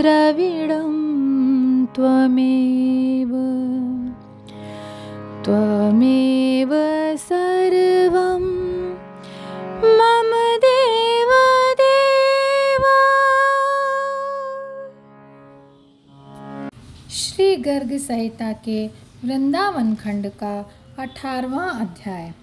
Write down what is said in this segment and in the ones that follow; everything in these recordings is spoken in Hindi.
द्रविडं त्वमेव त्वमेव सर्वं मम देव देवा। श्री गर्ग संहिता के वृंदावन खंड का 18वां अध्याय।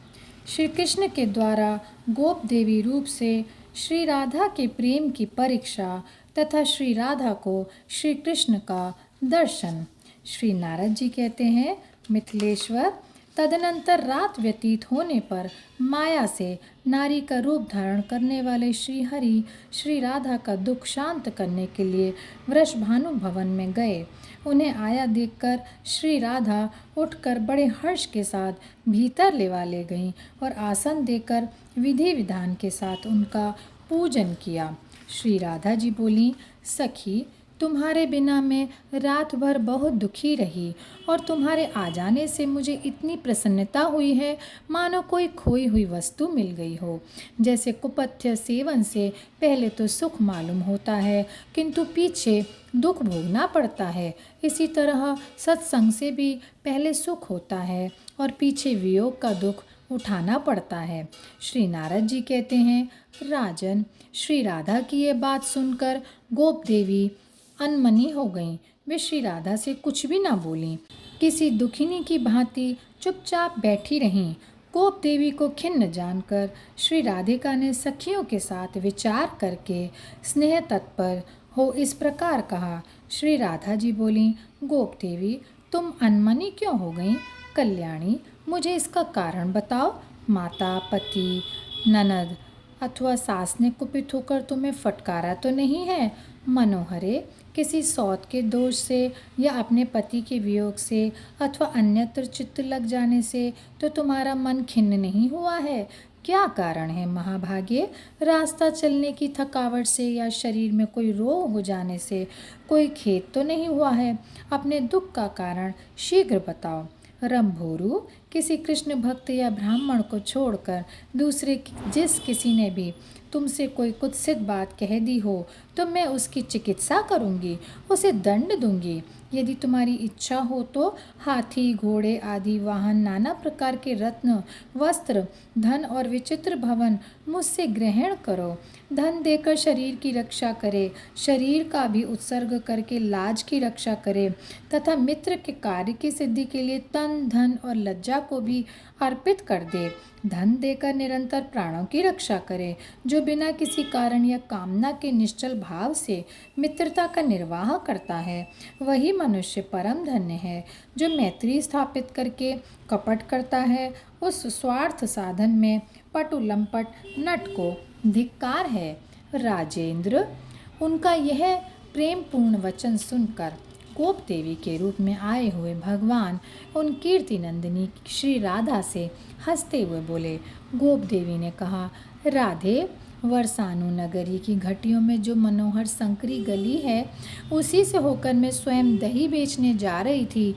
श्री कृष्ण के द्वारा गोप देवी रूप से श्री राधा के प्रेम की परीक्षा तथा श्री राधा को श्री कृष्ण का दर्शन। श्री नारद जी कहते हैं, मिथिलेश्वर, तदनंतर रात व्यतीत होने पर माया से नारी का रूप धारण करने वाले श्री हरि श्री राधा का दुख शांत करने के लिए वृषभानु भवन में गए। उन्हें आया देखकर श्री राधा उठकर बड़े हर्ष के साथ भीतर ले गईं और आसन देकर विधि विधान के साथ उनका पूजन किया। श्री राधा जी बोली, सखी, तुम्हारे बिना मैं रात भर बहुत दुखी रही और तुम्हारे आ जाने से मुझे इतनी प्रसन्नता हुई है मानो कोई खोई हुई वस्तु मिल गई हो। जैसे कुपथ्य सेवन से पहले तो सुख मालूम होता है किंतु पीछे दुख भोगना पड़ता है, इसी तरह सत्संग से भी पहले सुख होता है और पीछे वियोग का दुख उठाना पड़ता है। श्री नारद जी कहते हैं, राजन, श्री राधा की ये बात सुनकर गोप देवी अनमनी हो गईं। वे श्री राधा से कुछ भी ना बोलीं, किसी दुखिनी की भांति चुपचाप बैठी रहीं। गोप देवी को खिन्न जानकर श्री राधिका ने सखियों के साथ विचार करके स्नेह तत्पर हो इस प्रकार कहा। श्री राधा जी बोली, गोप देवी, तुम अनमनी क्यों हो गईं? कल्याणी, मुझे इसका कारण बताओ। माता, पति, ननद अथवा सास ने कुपित होकर तुम्हें फटकारा तो नहीं है? मनोहरे, किसी सौत के दोष से या अपने पति के वियोग से अथवा अन्यत्र चित्त लग जाने से तो तुम्हारा मन खिन्न नहीं हुआ है? क्या कारण है महाभागे? रास्ता चलने की थकावट से या शरीर में कोई रोग हो जाने से कोई खेद तो नहीं हुआ है? अपने दुख का कारण शीघ्र बताओ। रंभोरु, किसी कृष्ण भक्त या ब्राह्मण को छोड़कर दूसरे जिस किसी ने भी तुमसे कोई कुत्सित बात कह दी हो तो मैं उसकी चिकित्सा करूंगी, उसे दंड दूंगी। यदि तुम्हारी इच्छा हो तो हाथी, घोड़े आदि वाहन, नाना प्रकार के रत्न, वस्त्र, धन और विचित्र भवन मुझसे ग्रहण करो। धन देकर शरीर की रक्षा करे, शरीर का भी उत्सर्ग करके लाज की रक्षा करे तथा मित्र के कार्य की सिद्धि के लिए तन, धन और लज्जा को भी अर्पित कर दे। धन देकर निरंतर प्राणों की रक्षा करे। जो बिना किसी कारण या कामना के निश्चल भाव से मित्रता का निर्वाह करता है वही मनुष्य परम धन्य है। जो मैत्री स्थापित करके कपट करता है उस स्वार्थ साधन में पटु लंपट नट को धिक्कार है। राजेंद्र, उनका यह प्रेम पूर्ण वचन सुनकर गोप देवी के रूप में आए हुए भगवान उन कीर्ति नंदिनी श्री राधा से हंसते हुए बोले। गोप देवी ने कहा, राधे, वर्षानु नगरी की घाटियों में जो मनोहर संकरी गली है उसी से होकर मैं स्वयं दही बेचने जा रही थी।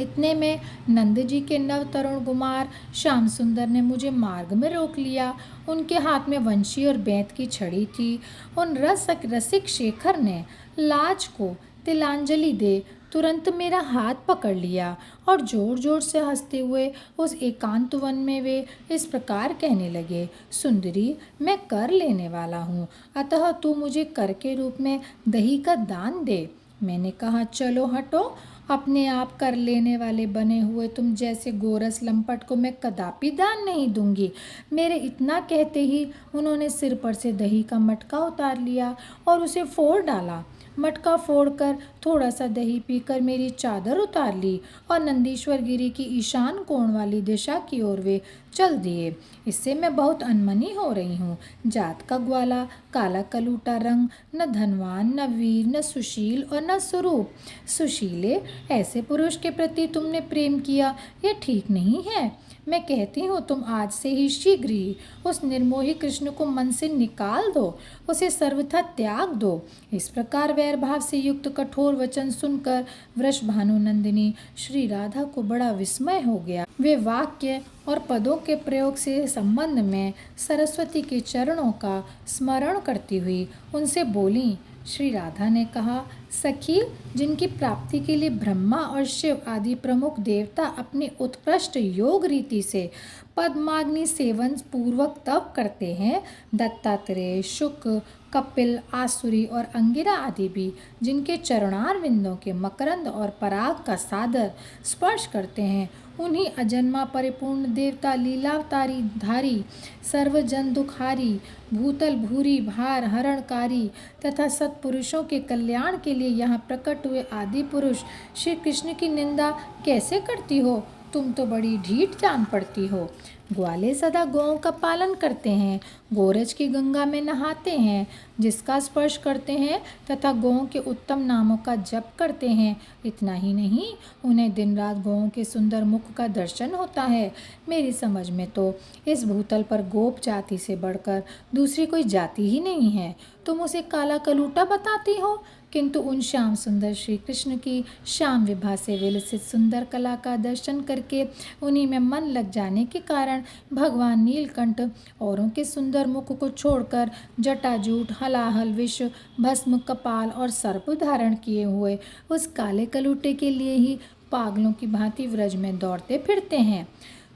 इतने में नंद जी के नव तरुण कुमार श्याम सुंदर ने मुझे मार्ग में रोक लिया। उनके हाथ में वंशी और बेंत की छड़ी थी। उन रसिक शेखर ने लाज को तिलांजलि दे तुरंत मेरा हाथ पकड़ लिया और जोर जोर से हंसते हुए उस एकांत वन में वे इस प्रकार कहने लगे, सुंदरी, मैं कर लेने वाला हूँ, अतः तू मुझे कर के रूप में दही का दान दे। मैंने कहा, चलो हटो, अपने आप कर लेने वाले बने हुए तुम जैसे गोरस लंपट को मैं कदापि दान नहीं दूंगी। मेरे इतना कहते ही उन्होंने सिर पर से दही का मटका उतार लिया और उसे फोड़ डाला। मटका फोड़कर थोड़ा सा दही पीकर मेरी चादर उतार ली और नंदीश्वर गिरी की ईशान कोण वाली दिशा की ओर वे चल दिए। इससे मैं बहुत अनमनी हो रही हूँ। जात का ग्वाला, काला कलूटा रंग, न धनवान, न वीर, न सुशील और न स्वरूप। सुशीले, ऐसे पुरुष के प्रति तुमने प्रेम किया, यह ठीक नहीं है। मैं कहती हूँ तुम आज से ही शीघ्र ही उस निर्मोही कृष्ण को मन से निकाल दो, उसे सर्वथा त्याग दो। इस प्रकार वैर भाव से युक्त कठोर वचन सुनकर वृषभानु नंदिनी श्री राधा को बड़ा विस्मय हो गया। वे वाक्य और पदों के प्रयोग से संबंध में सरस्वती के चरणों का स्मरण करती हुई उनसे बोली, श्री राधा ने कहा, सखी, जिनकी प्राप्ति के लिए ब्रह्मा और शिव आदि प्रमुख देवता अपनी उत्कृष्ट योग रीति से पद्माग्नि सेवन पूर्वक तप करते हैं, दत्तात्रेय, शुक, कपिल, आसुरी और अंगिरा आदि भी जिनके चरणार विंदों के मकरंद और पराग का सादर स्पर्श करते हैं, उन्हीं अजन्मा परिपूर्ण देवता लीलावतारी धारी सर्वजन दुखारी भूतल भूरी भार हरणकारी तथा सत्पुरुषों के कल्याण के लिए यहाँ प्रकट हुए आदि पुरुष श्री कृष्ण की निंदा कैसे करती हो? तुम तो बड़ी ढीठ जान पड़ती हो। ग्वाले सदा गौओं का पालन करते हैं, गोरज की गंगा में नहाते हैं, जिसका स्पर्श करते हैं तथा गौओं के उत्तम नामों का जप करते हैं। इतना ही नहीं, उन्हें दिन रात गौओं के सुंदर मुख का दर्शन होता है। मेरी समझ में तो इस भूतल पर गोप जाति से बढ़कर दूसरी कोई जाति ही नहीं है। तुम उसे काला कलूटा बताती हो, किंतु उन श्याम सुंदर श्री कृष्ण की श्याम विभा से विलसित सुंदर कला का दर्शन करके उन्हीं में मन लग जाने के कारण भगवान नीलकंठ औरों के सुंदर मुख को छोड़कर जटाजूट, हलाहल, विष, भस्म, कपाल और सर्प धारण किए हुए उस काले कलूटे के लिए ही पागलों की भांति व्रज में दौड़ते फिरते हैं।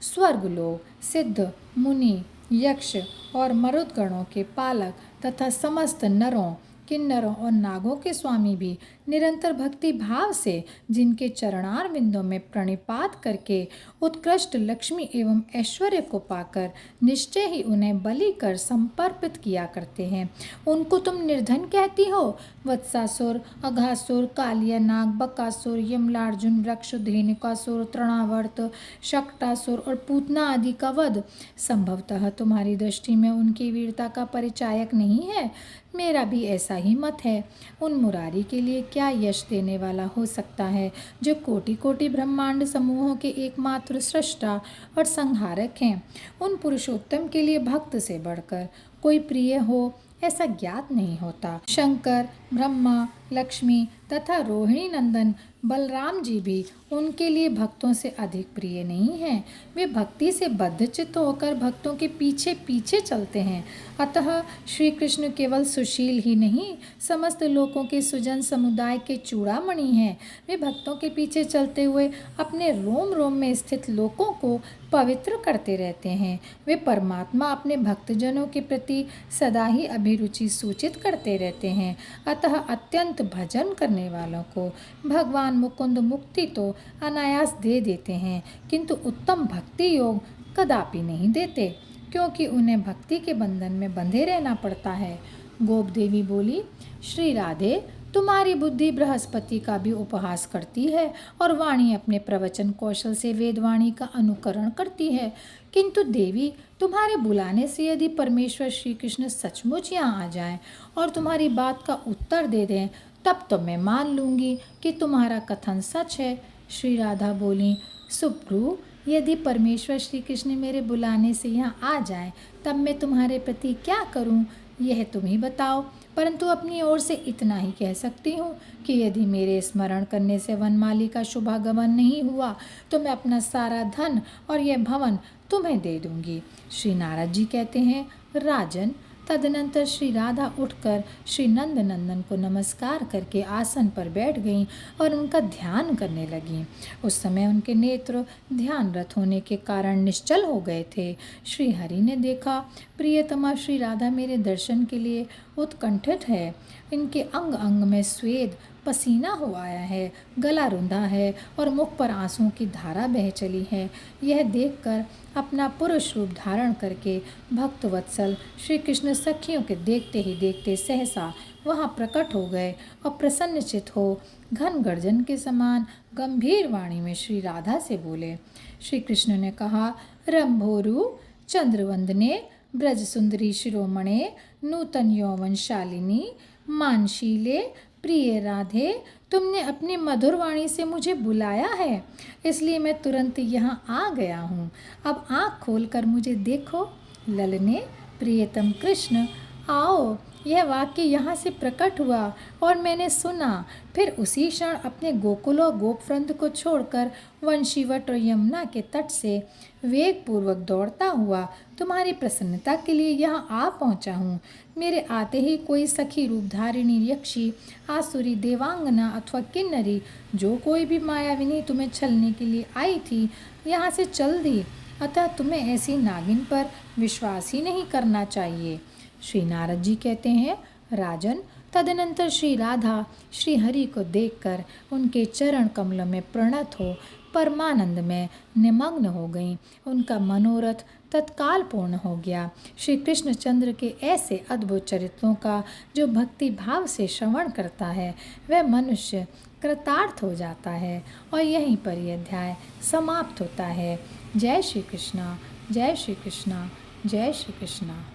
स्वर्गलोक, सिद्ध, मुनि, यक्ष और मरुदगणों के पालक तथा समस्त नरों, किन्नरों और नागों के स्वामी भी निरंतर भक्ति भाव से जिनके चरणार बिंदों में प्रणिपात करके उत्कृष्ट लक्ष्मी एवं ऐश्वर्य को पाकर निश्चय ही उन्हें बलि कर समर्पित किया करते हैं, उनको तुम निर्धन कहती हो। वत्सासुर, अघासुर, कालिया नाग, बकासुर, यमलार्जुन, वृक्ष, धेनुकासुर, तृणावर्त, शक्टासुर और पूतना आदि का वध संभवतः तुम्हारी दृष्टि में उनकी वीरता का परिचायक नहीं है। मेरा भी ऐसा ही मत है। उन मुरारी के लिए क्या यश देने वाला हो सकता है, जो कोटि कोटि ब्रह्मांड समूहों के एकमात्र सृष्टा और संहारक हैं। उन पुरुषोत्तम के लिए भक्त से बढ़कर कोई प्रिय हो ऐसा ज्ञात नहीं होता। शंकर, ब्रह्मा, लक्ष्मी तथा रोहिणी नंदन बलराम जी भी उनके लिए भक्तों से अधिक प्रिय नहीं हैं। वे भक्ति से बद्धचित्त होकर भक्तों के पीछे पीछे चलते हैं। अतः श्री कृष्ण केवल सुशील ही नहीं, समस्त लोगों के सुजन समुदाय के चूड़ामणि हैं। वे भक्तों के पीछे चलते हुए अपने रोम रोम में स्थित लोगों को पवित्र करते रहते हैं। वे परमात्मा अपने भक्तजनों के प्रति सदा ही अभिरुचि सूचित करते रहते हैं। अतः अत्यंत भजन करने वालों को भगवान मुकुंद मुक्ति तो अनायास दे देते हैं, किंतु उत्तम भक्ति योग कदापि नहीं देते, क्योंकि उन्हें भक्ति के बंधन में बंधे रहना पड़ता है। गोप देवी बोली, श्री राधे, तुम्हारी बुद्धि बृहस्पति का भी उपहास करती है और वाणी अपने प्रवचन कौशल से वेदवाणी का अनुकरण करती है, किंतु देवी, तुम्हारे बुलाने से यदि परमेश्वर श्री कृष्ण सचमुच यहाँ आ जाएं और तुम्हारी बात का उत्तर दे दें, तब तो मैं मान लूँगी कि तुम्हारा कथन सच है। श्री राधा बोली, सुप्रभु, यदि परमेश्वर श्री कृष्ण मेरे बुलाने से यहाँ आ जाएं, तब मैं तुम्हारे प्रति क्या करूँ, यह तुम ही बताओ। परंतु अपनी ओर से इतना ही कह सकती हूँ कि यदि मेरे स्मरण करने से वनमाली का शुभागमन नहीं हुआ, तो मैं अपना सारा धन और यह भवन तुम्हें दे दूँगी। श्री नारद जी कहते हैं, राजन, तदनंतर श्री राधा उठकर श्री नंद नंदन को नमस्कार करके आसन पर बैठ गईं और उनका ध्यान करने लगीं। उस समय उनके नेत्र ध्यानरत होने के कारण निश्चल हो गए थे। श्री हरि ने देखा, प्रियतमा श्री राधा मेरे दर्शन के लिए उत्कंठित है। इनके अंग अंग में स्वेद पसीना हो आया है, गला रुंधा है और मुख पर आंसुओं की धारा बह चली है। यह देखकर अपना पुरुष रूप धारण करके भक्त वत्सल श्री कृष्ण सखियों के देखते ही देखते सहसा वहाँ प्रकट हो गए और प्रसन्नचित हो घन गर्जन के समान गंभीर वाणी में श्री राधा से बोले। श्री कृष्ण ने कहा, रंभोरु, चंद्रवंदने, ब्रज सुंदरी शिरोमणे, नूतन यौवन शालिनी, मानशीले, प्रिय राधे, तुमने अपनी मधुर वाणी से मुझे बुलाया है, इसलिए मैं तुरंत यहाँ आ गया हूँ। अब आँख खोलकर मुझे देखो। ललने, प्रियतम कृष्ण, आओ यह वाक्य यहाँ से प्रकट हुआ और मैंने सुना। फिर उसी क्षण अपने गोकुल और गोपवृंद को छोड़कर वंशीवट और यमुना के तट से वेगपूर्वक दौड़ता हुआ तुम्हारी प्रसन्नता के लिए यहाँ आ पहुँचा हूँ। मेरे आते ही कोई सखी रूपधारिणी यक्षी, आसुरी, देवांगना अथवा किन्नरी, जो कोई भी मायाविनी तुम्हें छलने के लिए आई थी, यहाँ से चल दी। अतः तुम्हें ऐसी नागिन पर विश्वास ही नहीं करना चाहिए। श्री नारद जी कहते हैं, राजन, तदनंतर श्री राधा श्री हरि को देखकर उनके चरण कमलों में प्रणत हो परमानंद में निमग्न हो गईं। उनका मनोरथ तत्काल पूर्ण हो गया। श्री कृष्णचंद्र के ऐसे अद्भुत चरित्रों का जो भक्ति भाव से श्रवण करता है, वह मनुष्य कृतार्थ हो जाता है। और यहीं पर यह अध्याय समाप्त होता है। जय श्री कृष्णा, जय श्री कृष्णा, जय श्री कृष्णा।